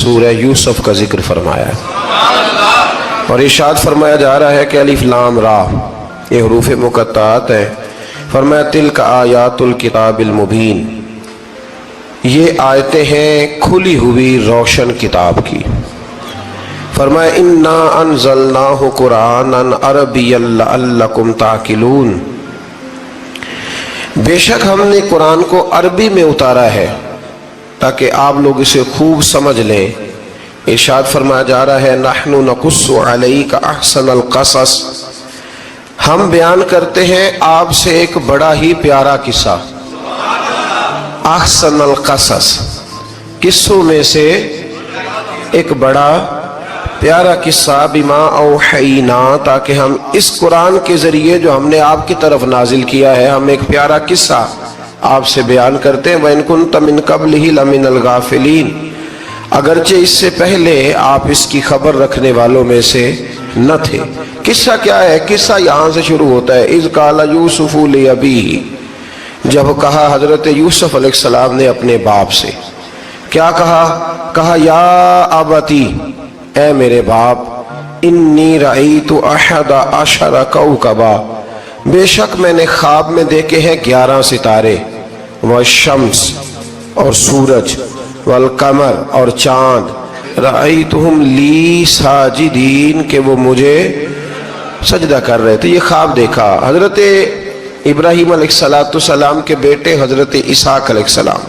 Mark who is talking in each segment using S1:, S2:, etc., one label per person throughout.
S1: सूरह यूसुफ का जिक्र फरमाया है और इरशाद फरमाया जा रहा है कि अलिफ लाम रा ये हरूफ मुक़त्तात है। फरमाया तिल्का आयातुल किताबिल मुबीन, ये आयतें हैं खुली हुई रोशन किताब की। फरमाया इन्ना अनज़लनाहु कुरानन अरबिय्यन लअल्लकुम ताक़िलून, बेशक हमने कुरान को अरबी में उतारा है ताकि आप लोग इसे खूब समझ लें। इरशाद फरमाया जा रहा है नहनु नकुस्सु अलैका अहसनल क़सस, हम बयान करते हैं आपसे एक बड़ा ही प्यारा किस्सा। अहसनल क़सस, किस्सों में से एक बड़ा प्यारा किस्सा। बिमा औहैना, ताकि हम इस कुरान के ज़रिए जो हमने आपकी तरफ नाजिल किया है, हम एक प्यारा किस्सा आपसे बयान करते हैं। वइन कुन्त मिन क़ब्लिही लमिनल गाफ़िलीन, अगरचे इससे पहले आप इसकी खबर रखने वालों में से न थे। किस्सा क्या है? किस्सा यहाँ से शुरू होता है। इज़ क़ाला यूसुफ़ु लिअबीही, जब कहा हज़रत यूसुफ़ अलैहिस्सलाम ने अपने बाप से, क्या कहा? कहा या अबती, ए मेरे बाप, इन्नी रअयतु अहद अशर कौकबा, बेशक मैंने ख्वाब में देखे हैं 11 सितारे, व शम्स और सूरज, वल कमर और चांद, रअयतुहुम ली साजिदीन, के वो मुझे सजदा कर रहे थे। ये ख्वाब देखा। हजरत इब्राहीम अलैहिस्सलाम के बेटे हजरत इसहाक अलैहिस्सलाम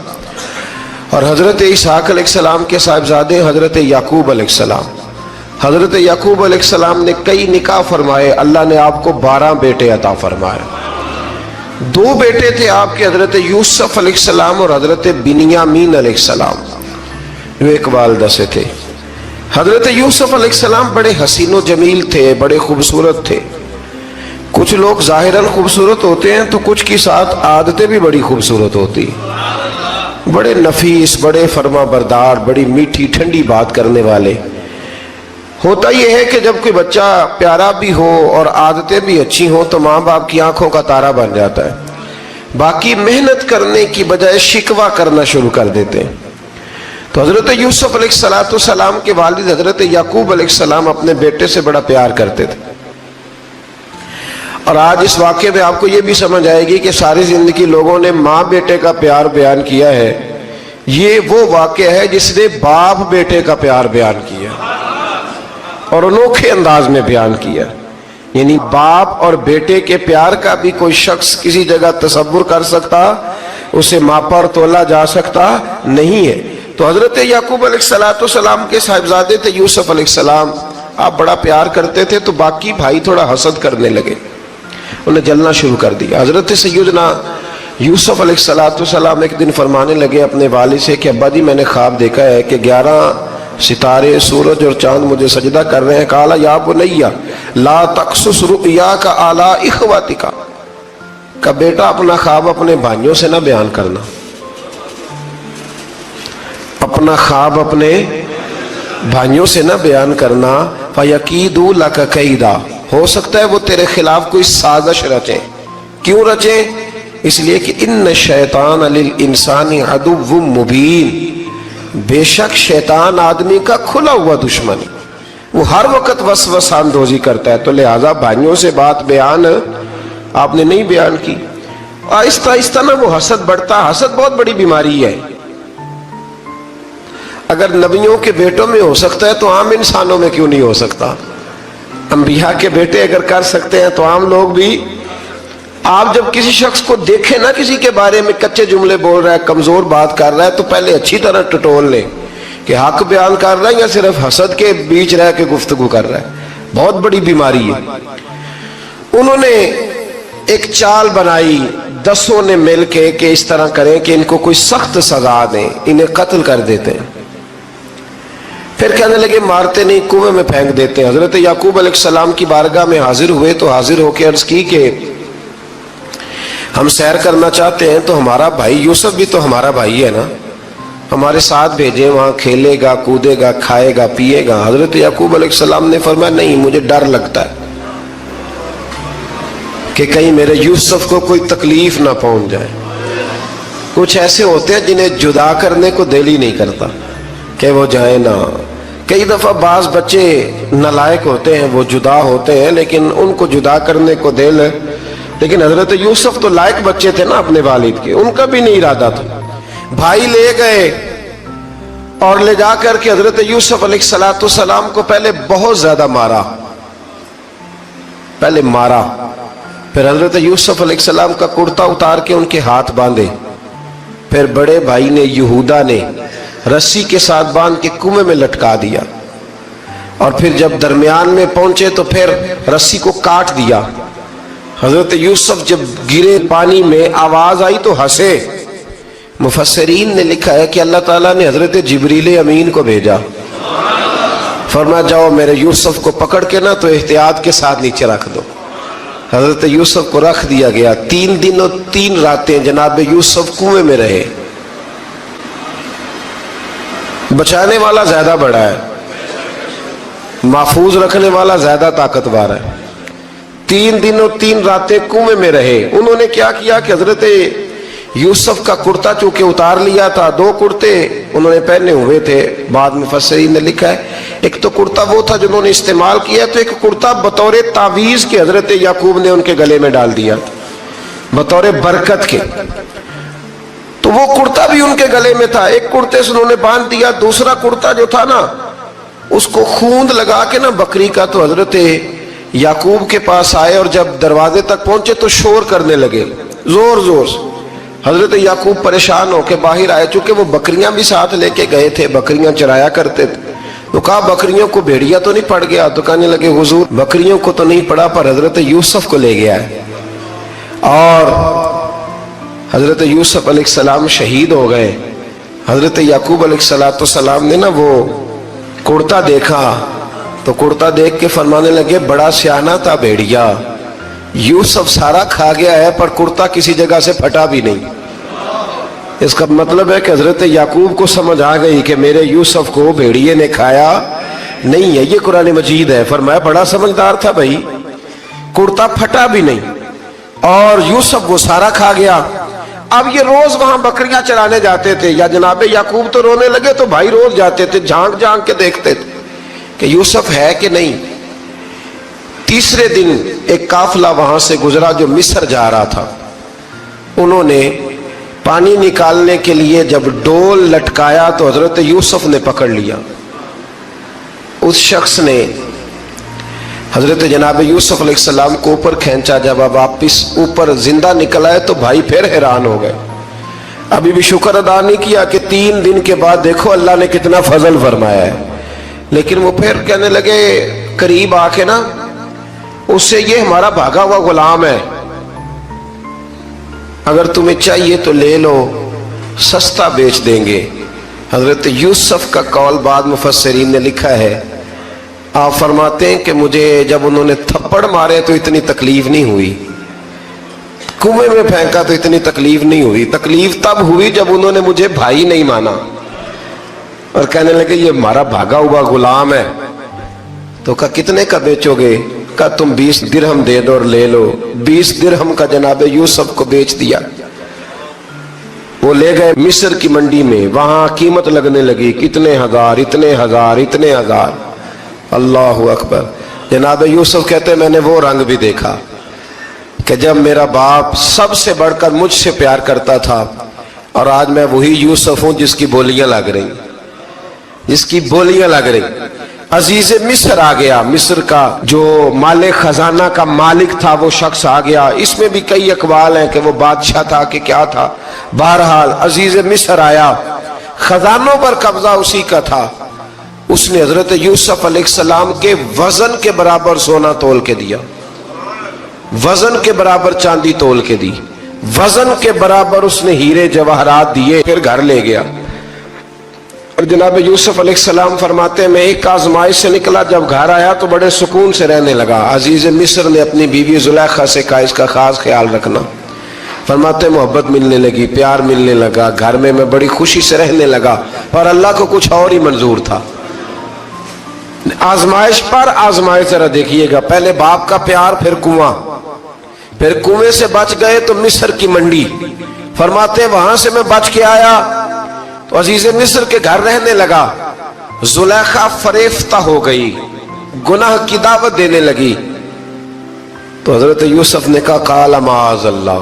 S1: और हजरत इसहाक अलैहिस्सलाम के साहिबजादे हजरत याकूब अलैहिस्सलाम। हजरत याकूब अलैहिस्सलाम ने कई निकाह फरमाए, अल्लाह ने आपको 12 बेटे अता फरमाए। 2 बेटे थे आपके, हजरत यूसुफ अलैहिस्सलाम और हजरत बिन्यामीन अलैहिस्सलाम, जो एक वालिदा से थे। हजरत यूसुफ अलैहिस्सलाम बड़े हसीनो जमील थे, बड़े खूबसूरत थे। कुछ लोग ज़ाहिरन खूबसूरत होते हैं तो कुछ की साथ आदतें भी बड़ी खूबसूरत होती, बड़े नफीस, बड़े फरमा बरदार, बड़ी मीठी ठंडी बात करने वाले। होता यह है कि जब कोई बच्चा प्यारा भी हो और आदतें भी अच्छी हो तो माँ बाप की आंखों का तारा बन जाता है। बाकी मेहनत करने की बजाय शिकवा करना शुरू कर देते हैं। तो हजरत यूसुफ अलैहिस्सलाम के वालिद हजरत याकूब अलैहिस्सलाम अपने बेटे से बड़ा प्यार करते थे। और आज इस वाक़े में आपको ये भी समझ आएगी कि सारी जिंदगी लोगों ने माँ बेटे का प्यार बयान किया है, ये वो वाक़या है जिसने बाप बेटे का प्यार बयान किया और अनोखे अंदाज में बयान किया। यानी बाप और बेटे के प्यार का भी कोई शख्स किसी जगह तसव्वुर कर सकता, उसे मापा और तोला जा सकता नहीं है। तो हजरत याकूब अलैहिस्सलाम के साहिबजादे थे यूसुफ अलैहिस्सलाम, आप बड़ा प्यार करते थे तो बाकी भाई थोड़ा हसद करने लगे, उन्हें जलना शुरू कर दिया। हजरत सैयदना यूसुफ अलैहिस्सलाम एक दिन फरमाने लगे अपने वालिद से कि अब्बा जी मैंने ख्वाब देखा है कि 11 सितारे, सूरज और चांद मुझे सजदा कर रहे हैं। काला या बुनैया ला तक़सुस रुया का आला इख़वातिका, का बेटा अपना ख्वाब अपने भाइयों से ना बयान करना, अपना ख्वाब अपने भाइयों से ना बयान करना। फ़यकीदू लका कैदा, हो सकता है वो तेरे खिलाफ कोई साजिश रचे। क्यों रचे? इसलिए कि इन्न शैतान लिल इंसानी अदुव्वुम मुबीन, बेशक शैतान आदमी का खुला हुआ दुश्मन, वो हर वक्त वसवसा अंदोज़ी करता है। तो लिहाजा भाइयों से बात बयान आपने नहीं बयान की। आहिस्ता आहिस्ता ना वो हसद बढ़ता। हसद बहुत बड़ी बीमारी है। अगर नबियों के बेटों में हो सकता है तो आम इंसानों में क्यों नहीं हो सकता? अंबिया के बेटे अगर कर सकते हैं तो आम लोग भी। आप जब किसी शख्स को देखें ना, किसी के बारे में कच्चे जुमले बोल रहा है, कमजोर बात कर रहा है, तो पहले अच्छी तरह टटोल लें कि हक बयान कर रहा है या सिर्फ हसद के बीच रह के गुफ्तगू कर रहा है। बहुत बड़ी बीमारी है। उन्होंने एक चाल बनाई 10 ने मिल के कि इस तरह करें कि इनको कोई सख्त सजा दें, इन्हें कत्ल कर देते हैं। फिर कहने लगे मारते नहीं, कुएं में फेंक देते हैं। हजरत याकूब अलैहिस्सलाम की बारगाह में हाजिर हुए तो हाजिर होकर अर्ज की कि हम सैर करना चाहते हैं तो हमारा भाई यूसुफ भी तो हमारा भाई है ना, हमारे साथ भेजें, वहाँ खेलेगा, कूदेगा, खाएगा, पिएगा। हजरत याकूब अलैहिस्सलाम ने फरमाया नहीं, मुझे डर लगता है कि कहीं मेरे यूसुफ को कोई तकलीफ ना पहुंच जाए। कुछ ऐसे होते हैं जिन्हें जुदा करने को दिल ही नहीं करता کہ وہ جائیں نہ. کئی دفعہ بعض بچے نالائق ہوتے ہیں، وہ جدا ہوتے ہیں، لیکن ان کو جدا کرنے کو دل ہے. لیکن حضرت یوسف تو لائق بچے تھے نا اپنے والد کے، ان کا بھی نہیں ارادہ تھا. بھائی لے گئے اور لے جا کر کے حضرت یوسف علیہ السلام کو پہلے بہت زیادہ مارا. پھر حضرت یوسف علیہ السلام کا کرتا اتار کے ان کے ہاتھ باندھے. پھر بڑے بھائی نے یہودا نے رسی کے ساتھ باندھ کے کنویں میں لٹکا دیا. اور پھر جب درمیان میں پہنچے تو پھر رسی کو کاٹ دیا. حضرت یوسف جب گرے پانی میں آواز آئی تو ہنسے. مفسرین نے لکھا ہے کہ اللہ تعالیٰ نے حضرت جبریل امین کو بھیجا، فرمایا جاؤ میرے یوسف کو پکڑ کے نا تو احتیاط کے ساتھ نیچے رکھ دو. حضرت یوسف کو رکھ دیا گیا. 3 دن اور 3 راتیں جناب یوسف کنویں میں رہے. بچانے والا زیادہ بڑا ہے، محفوظ رکھنے والا زیادہ طاقتور ہے. 3 دن اور 3 راتیں کنویں میں رہے. انہوں نے کیا کیا کہ حضرت یوسف کا کرتا چونکہ اتار لیا تھا، 2 کرتے انہوں نے پہنے ہوئے تھے. بعد مفسرین نے لکھا ہے ایک تو کرتا وہ تھا جنہوں نے استعمال کیا، تو ایک کرتا بطور تعویذ کے حضرت یعقوب نے ان کے گلے میں ڈال دیا بطور برکت کے. تو وہ کرتا بھی ان کے گلے میں تھا. ایک کرتے سے انہوں نے باندھ دیا. دوسرا کرتا جو تھا نا اس کو خوند لگا کے نا بکری کا، تو حضرت یعقوب کے پاس آئے اور جب دروازے تک پہنچے تو شور کرنے لگے زور زور سے. حضرت یعقوب پریشان ہو کے باہر آئے، چونکہ وہ بکریاں بھی ساتھ لے کے گئے تھے، بکریاں چرایا کرتے تھے. تو کہا بکریوں کو بھیڑیا تو نہیں پڑ گیا؟ تو کہنے لگے حضور بکریوں کو تو نہیں پڑا، پر حضرت یوسف کو لے گیا ہے. اور حضرت یوسف علیہ السلام شہید ہو گئے. حضرت یعقوب علیہ السلام نے نا وہ کرتا دیکھا تو کرتا دیکھ کے فرمانے لگے بڑا سیانہ تھا بھیڑیا، یوسف سارا کھا گیا ہے پر کرتا کسی جگہ سے پھٹا بھی نہیں. اس کا مطلب ہے کہ حضرت یعقوب کو سمجھ آ گئی کہ میرے یوسف کو بھیڑیے نے کھایا نہیں ہے. یہ قرآن مجید ہے. فرمایا بڑا سمجھدار تھا بھائی، کرتا پھٹا بھی نہیں اور یوسف وہ سارا کھا گیا. اب یہ روز وہاں بکریاں چرانے جاتے تھے. یا جناب یعقوب تو رونے لگے تو بھائی روز جاتے تھے، جھانک جھانک کے دیکھتے تھے کہ یوسف ہے کہ نہیں. تیسرے دن ایک قافلہ وہاں سے گزرا جو مصر جا رہا تھا. انہوں نے پانی نکالنے کے لیے جب ڈول لٹکایا تو حضرت یوسف نے پکڑ لیا. اس شخص نے حضرت جناب یوسف علیہ السلام کو اوپر کھینچا. جب اب واپس اوپر زندہ نکل آئے تو بھائی پھر حیران ہو گئے. ابھی بھی شکر ادا نہیں کیا کہ 3 دن کے بعد دیکھو اللہ نے کتنا فضل فرمایا ہے. لیکن وہ پھر کہنے لگے قریب آ کے نا اس سے یہ ہمارا بھاگا ہوا غلام ہے، اگر تمہیں چاہیے تو لے لو، سستا بیچ دیں گے. حضرت یوسف کا قول بعد مفسرین نے لکھا ہے، آپ فرماتے ہیں کہ مجھے جب انہوں نے تھپڑ مارے تو اتنی تکلیف نہیں ہوئی، کنویں میں پھینکا تو اتنی تکلیف نہیں ہوئی. تکلیف تب ہوئی جب انہوں نے مجھے بھائی نہیں مانا اور کہنے لگے یہ ہمارا بھاگا ہوا غلام ہے. تو کہا کتنے کا بیچو گے؟ کہا تم 20 درہم دے دو اور لے لو. 20 درہم کا جناب یوسف کو بیچ دیا. وہ لے گئے مصر کی منڈی میں، وہاں قیمت لگنے لگی کتنے ہزار اتنے ہزار اتنے ہزار. اللہ اکبر. جناب یوسف کہتے میں نے وہ رنگ بھی دیکھا کہ جب میرا باپ سب سے بڑھ کر مجھ سے پیار کرتا تھا اور آج میں وہی یوسف ہوں جس کی بولیاں لگ رہی، جس کی بولیاں لگ رہی. عزیز مصر آ گیا. مصر کا جو مال خزانہ کا مالک تھا وہ شخص آ گیا. اس میں بھی کئی اقوال ہیں کہ وہ بادشاہ تھا کہ کیا تھا. بہرحال عزیز مصر آیا، خزانوں پر قبضہ اسی کا تھا. اس نے حضرت یوسف علیہ السلام کے وزن کے برابر سونا تول کے دیا، وزن کے برابر چاندی تول کے دی، وزن کے برابر اس نے ہیرے جواہرات دیے. پھر گھر لے گیا. اور جناب یوسف علیہ السلام فرماتے ہیں میں ایک آزمائش سے نکلا، جب گھر آیا تو بڑے سکون سے رہنے لگا. عزیز مصر نے اپنی بیوی زلیخا سے کہا اس کا خاص خیال رکھنا. فرماتے ہیں محبت ملنے لگی، پیار ملنے لگا، گھر میں بڑی خوشی سے رہنے لگا. اور اللہ کو کچھ اور ہی منظور تھا. آزمائش پر آزمائش ذرا دیکھیے گا. پہلے باپ کا پیار، پھر کنواں، پھر کنویں سے بچ گئے تو مصر کی منڈی. فرماتے ہیں وہاں سے میں بچ کے آیا تو عزیز مصر کے گھر رہنے لگا. जुलेखा फरेफ्ता हो गई, गुनाह की दावत देने लगी। तो हजरत यूसुफ ने कहा काला माज़ अल्लाह,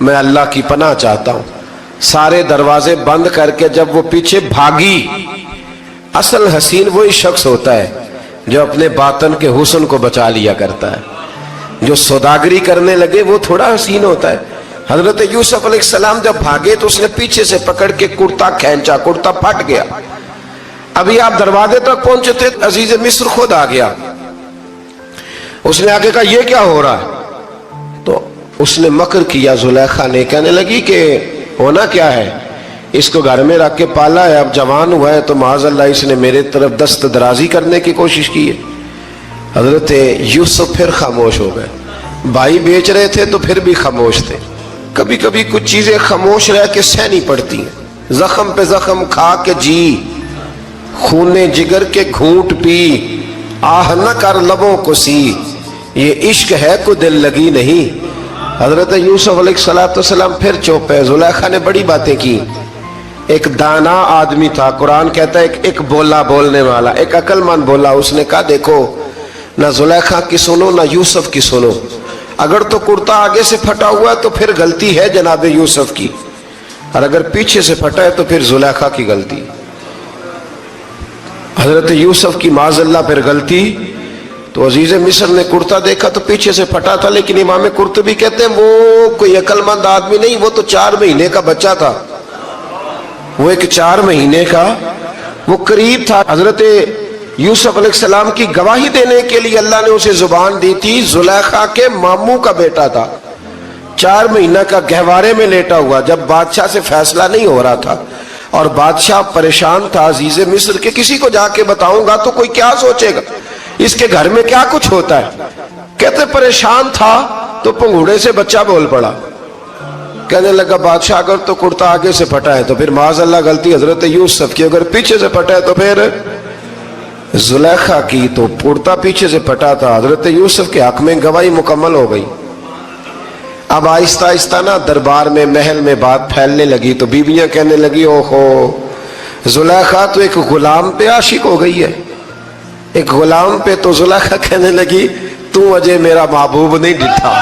S1: मैं अल्लाह की पनाह चाहता हूं। सारे दरवाजे बंद करके जब वो पीछे भागी, असल हसीन वही शख्स होता है जो अपने बातन के हुस्न को बचा लिया करता है। जो सौदागरी करने लगे वो थोड़ा हसीन होता है। हजरत यूसुफ अलैहिस्सलाम जब भागे तो उसने पीछे से पकड़ के कुर्ता खींचा, कुर्ता फट गया। अभी आप दरवाजे तक पहुंचे थे, अजीज मिस्र खुद आ गया। उसने आगे कहा ये क्या हो रहा है? तो उसने मकर किया जुलेखा ने, कहने लगी कि होना क्या है, इसको घर में रख के पाला है, अब जवान हुआ है तो माज़अल्लाह इसने मेरे तरफ दस्त दराजी करने की कोशिश की है। हजरत यूसुफ फिर खामोश हो गए। भाई बेच रहे थे तो फिर भी खामोश थे। कभी कभी कुछ चीजें खामोश रह के सहनी पड़ती हैं। जख्म पे जख्म खा के जी, खूने जिगर के घूंट पी, आह न कर लबों को सी, ये इश्क है को दिल लगी नहीं। हजरत यूसुफ अलैहिस्सलाम फिर चुप है। जुलेखा ने बड़ी बातें की। एक दाना आदमी था, कुरान कहता है एक बोला बोलने वाला, एक अक्लमंद बोला। उसने कहा देखो, ना जुलेखा की सुनो ना यूसुफ की सुनो। अगर तो कुर्ता आगे से फटा हुआ है तो फिर गलती है जनाब यूसुफ की, और अगर पीछे से फटा है तो फिर जुलेखा की गलती। हजरत यूसुफ की माज़अल्लाह फिर गलती। तो अजीज मिस्र ने कुर्ता देखा तो पीछे से फटा था, लेकिन इमाम कुर्तुबी कहते हैं वो कोई अक्लमंद आदमी नहीं, वो तो 4 महीने का बच्चा था। वो एक 4 महीने का वो करीब था। हजरत यूसुफ अलैहिस्सलाम की गवाही देने के लिए अल्लाह ने उसे जुबान दी थी। जुलेखा के मामू का बेटा था, 4 महीना का गहवारे में लेटा हुआ, जब बादशाह से फैसला नहीं हो रहा था और बादशाह परेशान था अजीज मिस्र के, किसी को जाके बताऊंगा तो कोई क्या सोचेगा, इसके घर में क्या कुछ होता है। कहते परेशान था तो पंघूड़े से बच्चा बोल पड़ा। कहने लगा बादशाह अगर तो कुर्ता आगे से फटा है तो फिर माज़अल्लाह गलती हजरत यूसुफ की, अगर पीछे से फटा है तो फिर जुलेखा की। तो कुर्ता पीछे से फटा था। हजरत यूसुफ के हक में गवाही मुकम्मल हो गई। अब आहिस्ता आहिस्ता ना दरबार में, महल में बात फैलने लगी। तो बीवियां कहने लगी ओहो, जुलेखा तो एक गुलाम पे आशिक हो गई है, एक गुलाम पे। तो जुलेखा कहने लगी तू अजय मेरा महबूब नहीं डिठा।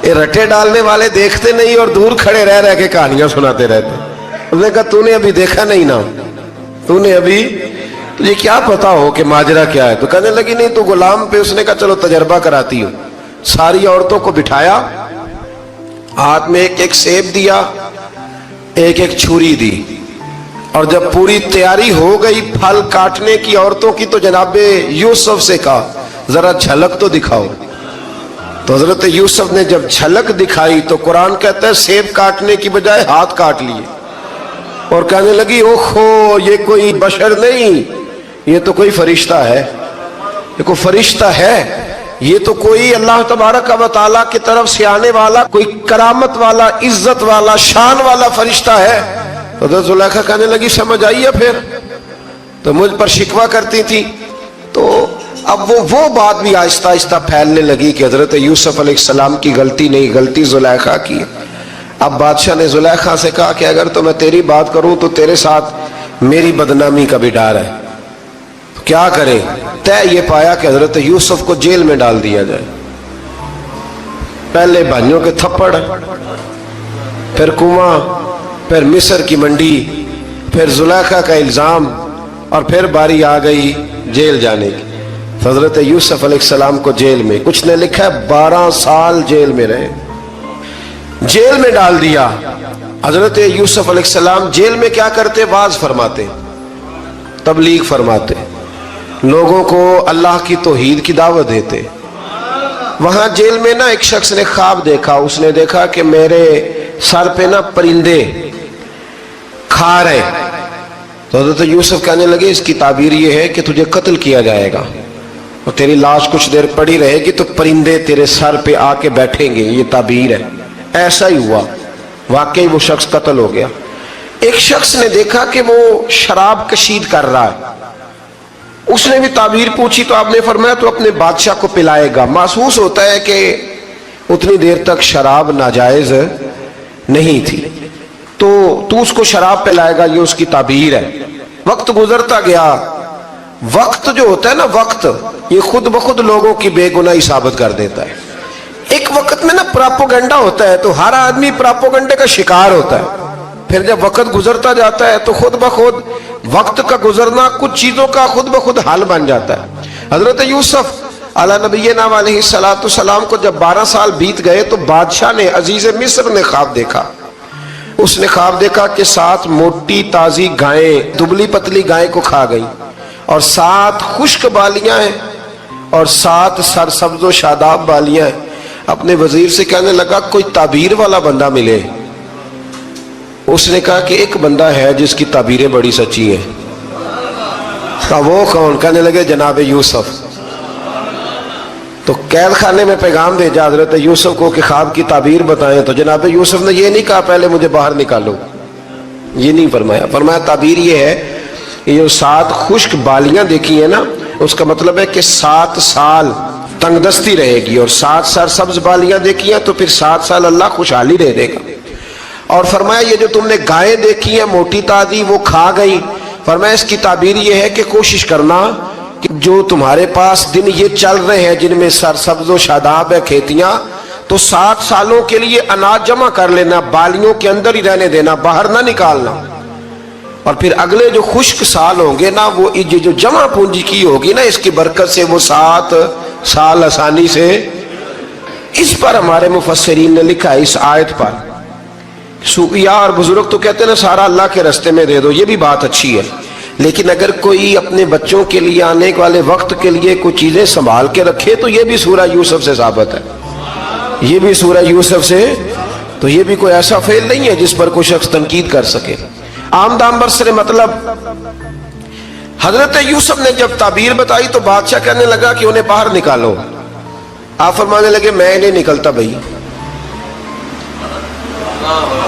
S1: ये रटे डालने वाले देखते नहीं और दूर खड़े रह रह के कहानियां सुनाते रहते। उसने कहा तूने अभी देखा नहीं ना, तूने अभी, तुझे क्या पता हो कि माजरा क्या है? तो कहने लगी नहीं, तो गुलाम पे। उसने कहा चलो तजर्बा कराती हूँ। सारी औरतों को बिठाया, हाथ में एक एक सेब दिया, एक एक छुरी दी, और जब पूरी तैयारी हो गई फल काटने की औरतों की, तो जनाबे यूसुफ से कहा जरा झलक तो दिखाओ। तो हजरत यूसुफ ने जब झलक दिखाई तो कुरान कहता है सेब काटने की बजाय हाथ काट लिए, और कहने लगी ओहो ये कोई बशर नहीं, ये तो कोई फरिश्ता है, ये कोई फरिश्ता है, ये तो कोई अल्लाह तबारक व तआला की तरफ से आने वाला, कोई करामत वाला, इज्जत वाला, शान वाला फरिश्ता है। तो हज़रत जुलेखा कहने लगी समझ आई है फिर, तो मुझ पर शिकवा करती थी। तो अब वो बात भी आहिस्ता आहिस्ता फैलने लगी कि हजरत यूसुफ अलैहिस्सलाम की गलती नहीं, गलती जुलेखा की। अब बादशाह ने जुलेखा से कहा कि अगर तो मैं तेरी बात करूं तो तेरे साथ मेरी बदनामी का भी डर है, तो क्या करें? तय ये पाया कि हजरत यूसुफ को जेल में डाल दिया जाए। पहले भाइयों के थप्पड़, फिर कुआं, फिर मिस्र की मंडी, फिर जुलेखा का इल्जाम, और फिर बारी आ गई जेल जाने की। हजरत यूसुफ अलैहिस्सलाम को जेल में, कुछ ने लिखा है 12 साल जेल में रहे, जेल में डाल दिया। हजरत यूसुफ अलैहिस्सलाम जेल में क्या करते? वाज फरमाते, तबलीग फरमाते, लोगों को अल्लाह की तौहीद की दावत देते। वहां जेल में ना एक शख्स ने ख्वाब देखा। उसने देखा कि मेरे सर पे ना परिंदे खा रहे। तो हजरत यूसुफ कहने लगे इसकी ताबीर ये है कि तुझे कत्ल किया जाएगा और तेरी लाश कुछ देर पड़ी रहेगी तो परिंदे तेरे सर पे आके बैठेंगे, ये ताबीर है। ऐसा ही हुआ, वाकई वो शख्स कत्ल हो गया। एक शख्स ने देखा कि वो शराब कशीद कर रहा है। उसने भी ताबीर पूछी तो आपने फरमाया तो अपने बादशाह को पिलाएगा। महसूस होता है कि उतनी देर तक शराब नाजायज नहीं थी, तो तू उसको शराब पिलाएगा, ये उसकी ताबीर है। وقت گزرتا گیا. وقت جو ہوتا ہے نا، وقت یہ خود بخود لوگوں کی بے گناہی ثابت کر دیتا ہے. ایک وقت میں نا پراپوگنڈا ہوتا ہے تو ہر آدمی پراپوگنڈے کا شکار ہوتا ہے. پھر جب وقت گزرتا جاتا ہے تو خود بخود وقت کا گزرنا کچھ چیزوں کا خود بخود حل بن جاتا ہے. حضرت یوسف علی نبینا علیہ السلام کو جب 12 سال بیت گئے تو بادشاہ نے، عزیز مصر نے خواب دیکھا. اس نے خواب دیکھا کہ 7 موٹی تازی گائیں دبلی پتلی گائیں کو کھا گئی، اور 7 خشک بالیاں ہیں اور 7 سرسبز و شاداب بالیاں ہیں. اپنے وزیر سے کہنے لگا کوئی تعبیر والا بندہ ملے. اس نے کہا کہ ایک بندہ ہے جس کی تعبیریں بڑی سچی ہیں. کہا وہ کون؟ کہنے لگے جناب یوسف. تو قید خانے میں پیغام بھیجا حضرت یوسف کو کہ خواب کی تعبیر بتائیں. تو جناب یوسف نے یہ نہیں کہا پہلے مجھے باہر نکالو، یہ نہیں فرمایا. فرمایا تعبیر یہ ہے، یہ جو 7 خشک بالیاں دیکھی ہیں نا، اس کا مطلب ہے کہ 7 سال تنگ دستی رہے گی، اور 7 سرسبز بالیاں دیکھی ہیں تو پھر 7 سال اللہ خوشحالی دے دے گا. اور فرمایا یہ جو تم نے گائیں دیکھی ہیں موٹی تازی وہ کھا گئی، فرمایا اس کی تعبیر یہ ہے کہ کوشش کرنا کہ جو تمہارے پاس دن یہ چل رہے ہیں جن میں سرسبز و شاداب ہے کھیتیاں، تو 7 سالوں کے لیے اناج جمع کر لینا، بالیوں کے اندر ہی رہنے دینا، باہر نہ نکالنا. اور پھر اگلے جو خشک سال ہوں گے نا، وہ جو جمع پونجی کی ہوگی نا، اس کی برکت سے وہ 7 سال آسانی سے. اس پر ہمارے مفسرین نے لکھا ہے اس آیت پر، صوفیاء اور بزرگ تو کہتے ہیں نا سارا اللہ کے راستے میں دے دو، یہ بھی بات اچھی ہے، لیکن اگر کوئی اپنے بچوں کے لیے آنے والے وقت کے لیے کوئی چیزیں سنبھال کے رکھے تو یہ بھی سورہ یوسف سے ثابت ہے. یہ بھی سورہ یوسف سے، تو یہ بھی کوئی ایسا فعل نہیں ہے جس پر کوئی شخص تنقید کر سکے. عام دام برسر مطلب حضرت یوسف نے جب تعبیر بتائی تو بادشاہ کہنے لگا کہ انہیں باہر نکالو. آپ فرمانے لگے میں نہیں نکلتا بھائی،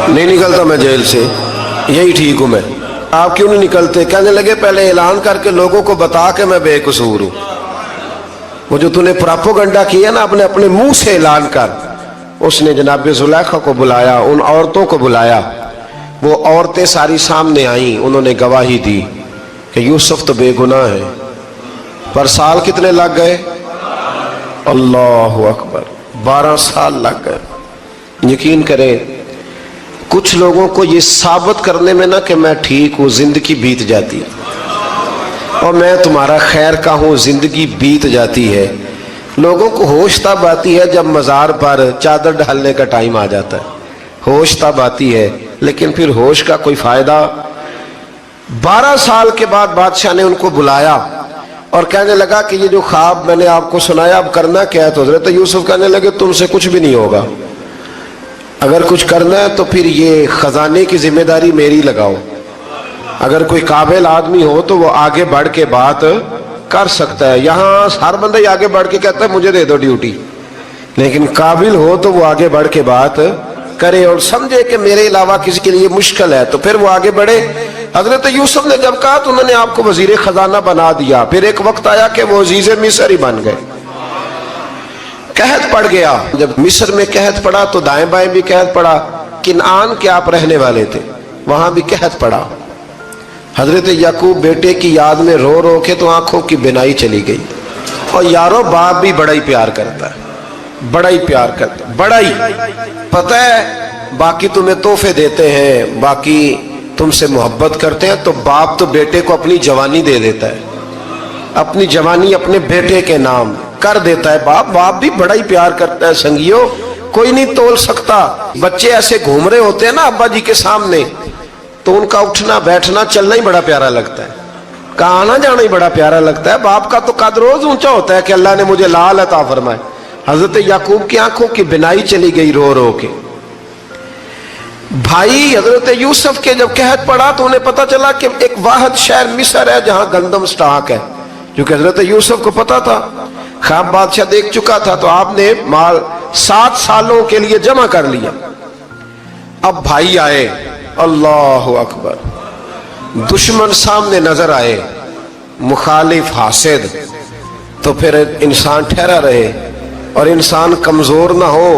S1: نہیں نکلتا میں جیل سے، یہی ٹھیک ہوں میں. آپ کیوں نہیں نکلتے؟ کہنے لگے پہلے اعلان کر کے لوگوں کو بتا کہ میں بے قصور ہوں. وہ جو تو نے پراپوگنڈا کیا نا اپنے منہ سے اعلان کر. اس نے جناب زلیخا کو بلایا، ان عورتوں کو بلایا، وہ عورتیں ساری سامنے آئیں، انہوں نے گواہی دی کہ یوسف تو بے گناہ ہے. پر سال کتنے لگ گئے؟ اللہ اکبر، 12 سال لگ گئے. یقین کریں کچھ لوگوں کو یہ ثابت کرنے میں نا کہ میں ٹھیک ہوں زندگی بیت جاتی ہے، اور میں تمہارا خیر کا ہوں زندگی بیت جاتی ہے. لوگوں کو ہوش تب آتی ہے جب مزار پر چادر ڈالنے کا ٹائم آ جاتا ہے، ہوش تب آتی ہے، لیکن پھر ہوش کا کوئی فائدہ. 12 سال کے بعد بادشاہ نے ان کو بلایا اور کہنے لگا کہ یہ جو خواب میں نے آپ کو سنایا اب کرنا کیا ہے؟ تو حضرت یوسف کہنے لگے تم سے کچھ بھی نہیں ہوگا، اگر کچھ کرنا ہے تو پھر یہ خزانے کی ذمہ داری میری لگاؤ. اگر کوئی قابل آدمی ہو تو وہ آگے بڑھ کے بات کر سکتا ہے. یہاں ہر بندہ ہی آگے بڑھ کے کہتا ہے مجھے دے دو ڈیوٹی، لیکن قابل ہو تو وہ آگے بڑھ کے بات کرے اور سمجھے کہ میرے علاوہ کسی کے لیے مشکل ہے تو پھر وہ آگے بڑھے. حضرت یوسف نے جب کہا تو انہوں نے آپ کو وزیر خزانہ بنا دیا. پھر ایک وقت آیا کہ وہ عزیز مصر ہی بن گئے. قحط پڑ گیا، جب مصر میں قحط پڑا تو دائیں بائیں بھی قحط پڑا. کنعان کے آپ رہنے والے تھے، وہاں بھی قحط پڑا. حضرت یعقوب بیٹے کی یاد میں رو رو کے تو آنکھوں کی بینائی چلی گئی. اور یارو باپ بھی بڑا ہی پیار کرتا ہے، بڑا ہی پیار کرتا ہے، بڑا ہی. پتہ ہے باقی تمہیں تحفے دیتے ہیں، باقی تم سے محبت کرتے ہیں، تو باپ تو بیٹے کو اپنی جوانی دے دیتا ہے، اپنی جوانی اپنے بیٹے کے نام کر دیتا ہے. باپ بھی بڑا ہی پیار کرتا ہے. سنگیو کوئی نہیں تول سکتا. بچے ایسے گھوم رہے ہوتے ہیں نا ابا جی کے سامنے تو ان کا اٹھنا بیٹھنا چلنا ہی بڑا پیارا لگتا ہے، کہاں آنا جانا ہی بڑا پیارا لگتا ہے. باپ کا تو قد روز اونچا ہوتا ہے کہ اللہ نے مجھے لال عطا فرمائے. حضرت یعقوب کی آنکھوں کی بینائی چلی گئی رو رو کے. بھائی حضرت یوسف کے جب قحط پڑا تو انہیں پتا چلا کہ ایک واحد شہر مصر ہے جہاں گندم سٹاک ہے، جو کہ حضرت یوسف کو پتا تھا. خواب بادشاہ دیکھ چکا تھا تو آپ نے مال 7 سالوں کے لیے جمع کر لیا. اب بھائی آئے، اللہ اکبر، دشمن سامنے نظر آئے، مخالف حاسد، تو پھر انسان ٹھہرا رہے اور انسان کمزور نہ ہو،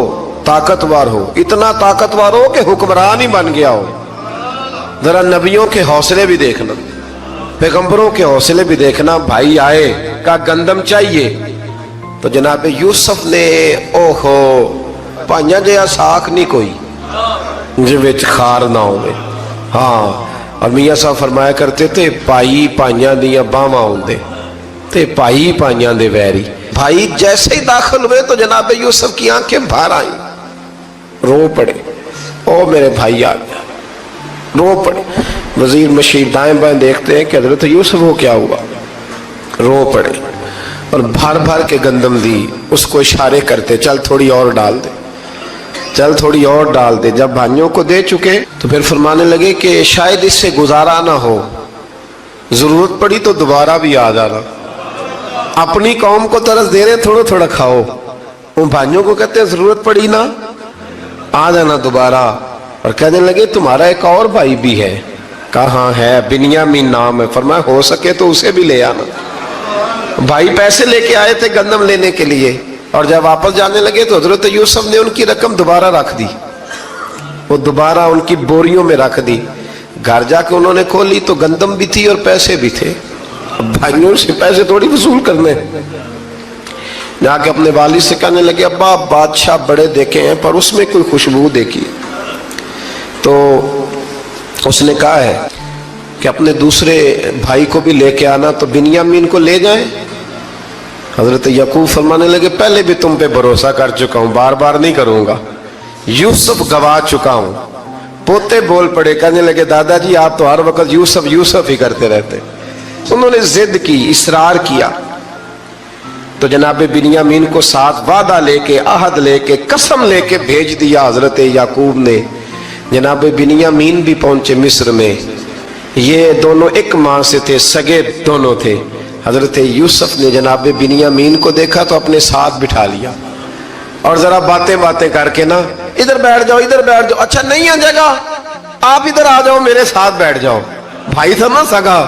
S1: طاقتور ہو. اتنا طاقتور ہو کہ حکمران ہی بن گیا ہو. ذرا نبیوں کے حوصلے بھی دیکھنا. पैगंबरों के हौसले भी देखना। भाई आए, कहा गंदम चाहिए, तो जनाब यूसुफ ने ओहो भाइयां जिहा साख नहीं कोई जिहदे विच खार ना होवे। हाँ, और मियाँ साहब फरमाया करते थे भाई भाइयां दियां बाहां हुंदे ते भाई भाइयां दे वैरी। भाई जैसे ही दाखिल हुए तो जनाब यूसुफ की आंखें बाहर आई, रो पड़े, ओ मेरे भाई आ गया, रो पड़े। वजीर मशीर दाएं बाएं देखते हैं कि हजरत यूसुफ को क्या हुआ, रो पड़े और भर भर के गंदम दी, उसको इशारे करते चल थोड़ी और डाल दे, चल थोड़ी और डाल दे। जब भाइयों को दे चुके तो फिर फरमाने लगे कि शायद इससे गुजारा ना हो, जरूरत पड़ी तो दोबारा भी आ जाना। अपनी कौम को तरस दे रहे, थोड़ा थोड़ा खाओ। उन भाइयों को कहते हैं जरूरत पड़ी ना आ जाना दोबारा। और कहने लगे तुम्हारा एक और भाई भी है। कहाँ है? बिन्यामीन नाम है। फरमाया हो सके तो उसे भी ले आना। भाई पैसे लेके आए थे गंदम लेने के लिए, और जब वापस जाने लगे तो हजरत यूसुफ ने उनकी रकम दोबारा रख दी, वो दोबारा उनकी बोरियों में रख दी। घर जाके उन्होंने खोली तो गंदम भी थी और पैसे भी थे। भाइयों से पैसे थोड़ी वसूल करने, जाके अपने वालिद से कहने लगे अब्बा बादशाह बड़े देखे हैं पर उसमें कोई खुशबू देखी। तो उसने कहा है कि अपने दूसरे भाई को भी लेके आना, तो बिन्यामीन को ले जाएं। हजरत याकूब फरमाने लगे पहले भी तुम पे भरोसा कर चुका हूं, बार बार नहीं करूंगा। यूसुफ गवा चुका हूं। पोते बोल पड़े, कहने लगे दादाजी आप तो हर वक्त यूसुफ यूसुफ ही करते रहते। उन्होंने जिद की, इसरार किया, तो जनाब बिन्यामीन को साथ वादा लेके, आहद लेके, कसम लेके भेज दिया हजरत याकूब ने। जनाब बिन्यामीन भी पहुंचे मिस्र में। ये दोनों एक मां से थे, सगे दोनों थे। हजरत यूसुफ ने जनाब बिन्यामीन को देखा तो अपने साथ बिठा लिया और जरा बातें बातें करके ना इधर बैठ जाओ, इधर बैठ जाओ। अच्छा नहीं है जगह, आप इधर आ जाओ, मेरे साथ बैठ जाओ। भाई था ना सगा,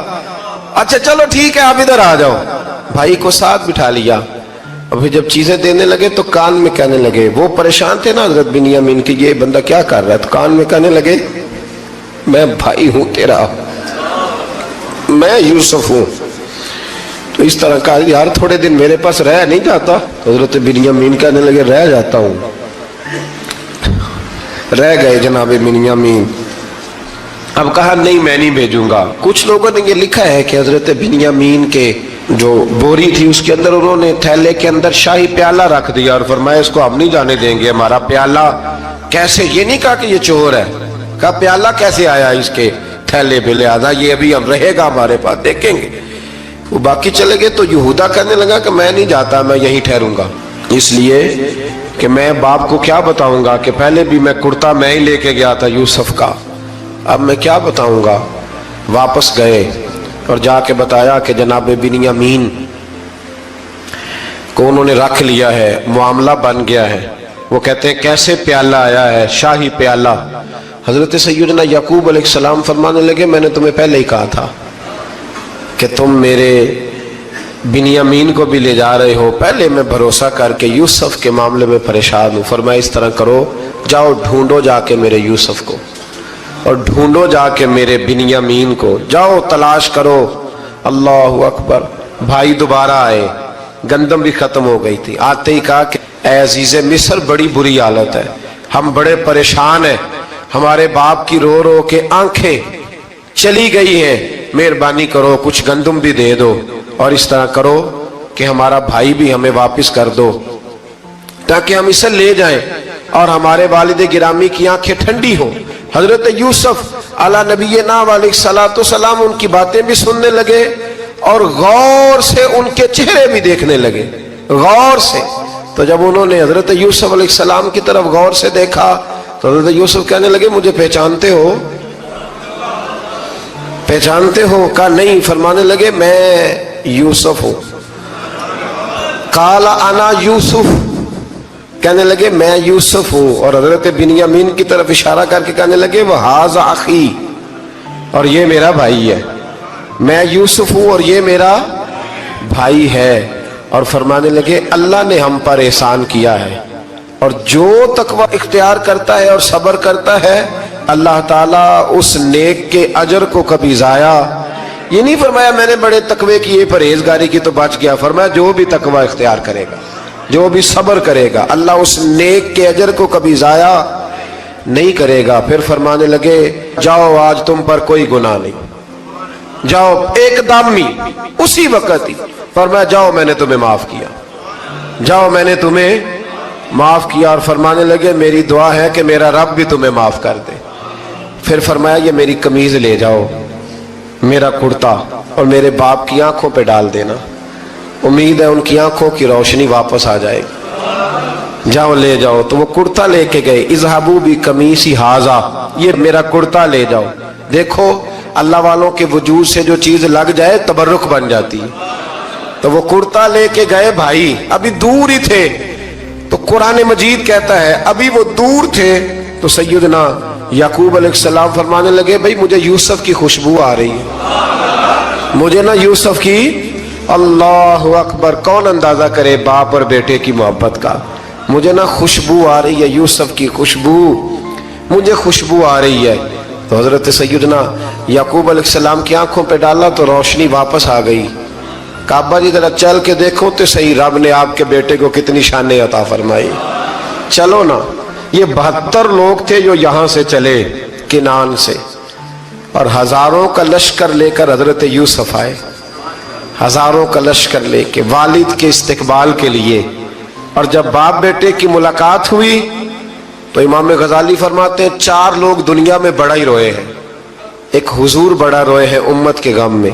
S1: अच्छा चलो ठीक है आप इधर आ जाओ। भाई को साथ बिठा लिया। अभी जब चीजें देने लगे तो कान में कहने लगे, वो परेशान थे ना हजरत बिन्यामीन की, ये बंदा क्या कर रहा है, तो कान में कहने लगे मैं भाई हूं तेरा, मैं यूसुफ हूं। तो इस तरह का यार थोड़े दिन मेरे पास रह नहीं जाता। तो हजरत बिन्यामीन कहने लगे रह जाता हूं। रह गए जनाब बिन्यामीन। अब कहा नहीं मैं नहीं भेजूंगा। कुछ लोगों ने ये लिखा है कि हजरत बिन्यामीन के जो बोरी थी उसके अंदर उन्होंने थैले के अंदर शाही प्याला रख दिया और फरमाया इसको हम नहीं जाने देंगे, हमारा प्याला कैसे, ये नहीं कहा कि ये चोर है, कहा प्याला कैसे आया इसके थैले पे, लिहाजा ये अभी अब रहेगा हमारे पास, देखेंगे। वो बाकी चले गए तो यहूदा कहने लगा कि मैं नहीं जाता, मैं यहीं ठहरूंगा, इसलिए कि मैं बाप को क्या बताऊंगा कि पहले भी मैं कुर्ता मैं ही लेके गया था यूसुफ का, अब मैं क्या बताऊंगा। वापस गए और जाके बताया कि जनाब बिन्यामीन को उन्होंने रख लिया है, मामला बन गया है। वो कहते हैं कैसे प्याला आया है, शाही प्याला। हजरत सैयदना याकूब अलैहिस्सलाम फरमाने लगे मैंने तुम्हें पहले ही कहा था कि तुम मेरे बिन्यामीन को भी ले जा रहे हो, पहले मैं भरोसा करके यूसुफ के मामले में परेशान हूँ। फरमाया इस तरह करो, जाओ ढूंढो जाके मेरे यूसुफ को और ढूंढो जाके मेरे बिन्यामीन को, जाओ तलाश करो। अल्लाहु अकबर। भाई दोबारा आए, गंदम भी खत्म हो गई थी। आते ही कहा कि ऐ अजीज़े मिस्र बड़ी बुरी हालत है, हम बड़े परेशान हैं, हमारे बाप की रो रो के आंखें चली गई हैं, मेहरबानी करो कुछ गंदम भी दे दो और इस तरह करो कि हमारा भाई भी हमें वापस कर दो ताकि हम इसे ले जाएं और हमारे वालिद गिरामी की आंखें ठंडी हो। हजरत यूसुफ अला नबीना अलैहिस्सलातु सलाम उनकी बातें भी सुनने लगे और गौर से उनके चेहरे भी देखने लगे, गौर से। तो जब उन्होंने हजरत यूसुफ अलैहिस्सलाम की तरफ गौर से देखा तो हजरत यूसुफ कहने लगे मुझे पहचानते हो, पहचानते हो? कहा नहीं। फरमाने लगे मैं यूसुफ हूं। काला अना यूसुफ, कहने लगे मैं यूसुफ हूं। और हजरत बिन्यामीन की तरफ इशारा करके कहने लगे वह हाज़ा अखी, और ये मेरा भाई है, मैं यूसुफ हूं और ये मेरा भाई है। और फरमाने लगे अल्लाह ने हम पर एहसान किया है और जो तकवा इख्तियार करता है और सब्र करता है अल्लाह ताला उस नेक के अजर को कभी जाया یہ نہیں فرمایا میں نے بڑے تقوی کیے پرہیزگاری کی تو بچ گیا، فرمایا جو بھی تقوی اختیار کرے گا، جو بھی صبر کرے گا، اللہ اس نیک کے اجر کو کبھی ضائع نہیں کرے گا۔ پھر فرمانے لگے جاؤ آج تم پر کوئی گناہ نہیں، جاؤ ایک دم ہی اسی وقت ہی فرمایا جاؤ میں نے تمہیں معاف کیا، جاؤ میں نے تمہیں معاف کیا۔ اور فرمانے لگے میری دعا ہے کہ میرا رب بھی تمہیں معاف کر دے۔ پھر فرمایا یہ میری قمیض لے جاؤ، میرا کرتا، اور میرے باپ کی آنکھوں پہ ڈال دینا، امید ہے ان کی آنکھوں کی روشنی واپس آ جائے گی، جاؤ لے جاؤ۔ تو وہ کرتا لے کے گئے، اذهبوا بقمیصی ھذا، یہ میرا کرتا لے جاؤ۔ دیکھو اللہ والوں کے وجود سے جو چیز لگ جائے تبرک بن جاتی ہے۔ تو وہ کرتا لے کے گئے، بھائی ابھی دور ہی تھے، تو قرآن مجید کہتا ہے ابھی وہ دور تھے تو سیدنا یعقوب علیہ السلام فرمانے لگے بھئی مجھے یوسف کی خوشبو آ رہی ہے، مجھے نا یوسف کی، اللہ اکبر، کون اندازہ کرے باپ اور بیٹے کی محبت کا، مجھے نا خوشبو آ رہی ہے، یوسف کی خوشبو، مجھے خوشبو آ رہی ہے۔ تو حضرت سیدنا یعقوب علیہ السلام کی آنکھوں پہ ڈالا تو روشنی واپس آ گئی۔ کعبہ جی ذرا چل کے دیکھو تو صحیح رب نے آپ کے بیٹے کو کتنی شانیں عطا فرمائی۔ چلو نا، یہ 72 لوگ تھے جو یہاں سے چلے کنعان سے، اور ہزاروں کا لشکر لے کر حضرت یوسف آئے، ہزاروں کا لشکر لے کے والد کے استقبال کے لیے۔ اور جب باپ بیٹے کی ملاقات ہوئی تو امام غزالی فرماتے ہیں 4 لوگ دنیا میں بڑا ہی روئے ہیں، ایک حضور بڑا روئے ہیں امت کے غم میں،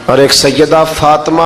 S1: اور ایک سیدہ فاطمہ